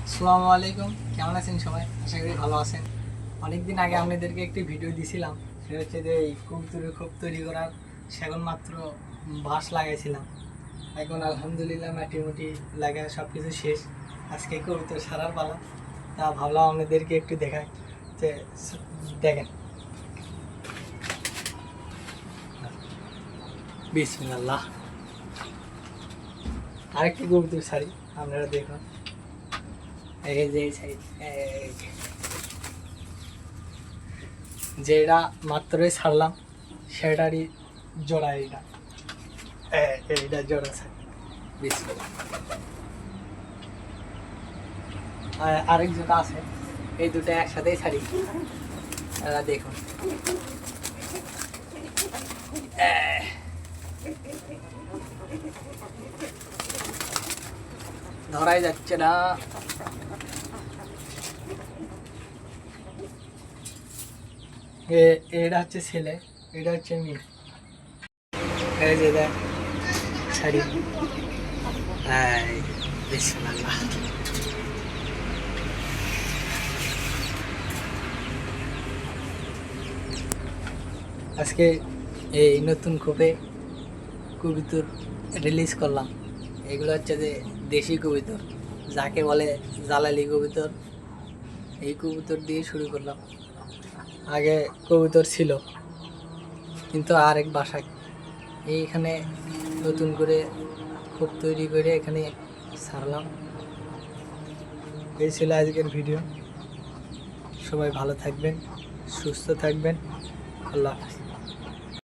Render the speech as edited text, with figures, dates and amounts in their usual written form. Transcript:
আসসালামু আলাইকুম, কেমন আছেন সবাই? আশা করি ভালো আছেন। অনেকদিন আগে আপনাদেরকে একটি ভিডিও দিছিলাম, সেটা হচ্ছে যে এই কবুতরের খোপ তৈরি করার সেখন মাত্র বাঁশ লাগাইছিলাম। এখন আলহামদুলিল্লাহ মাটি লাগা সব কিছু শেষ। আজকে কবুতর সারার পালা, তা ভাবলাম আপনাদেরকে একটু দেখাই যে দেখেন। বিসমিল্লাহ, আরেকটি কবুতর ছাড়ি, আপনারা দেখুন। এই যে যেটা মাত্রই ছাড়লাম সেটারই জোড়া এইটা জোড়া ছাড়ি। আরেক জোড়া আছে, এই দুটো একসাথেই ছাড়ি। দেখুন, ধরাই যাচ্ছে না। এটা হচ্ছে ছেলে, এটা হচ্ছে মেয়ে। এই যে দেখ ছাড়ি। বিসমিল্লাহ। আজকে এই নতুন খোপে কবুতর রিলিজ করলাম। এগুলো হচ্ছে যে দেশি কবুতর, যাকে বলে জালালি কবুতর। এই কবুতর দিয়ে শুরু করলাম। আগে কবুতর ছিল, কিন্তু আরেক বাসা এইখানে নতুন করে খোপ তৈরি করে এখানে ছাড়লাম। এই ছিল আজকের ভিডিও। সবাই ভালো থাকবেন, সুস্থ থাকবেন। আল্লাহ হাফেজ।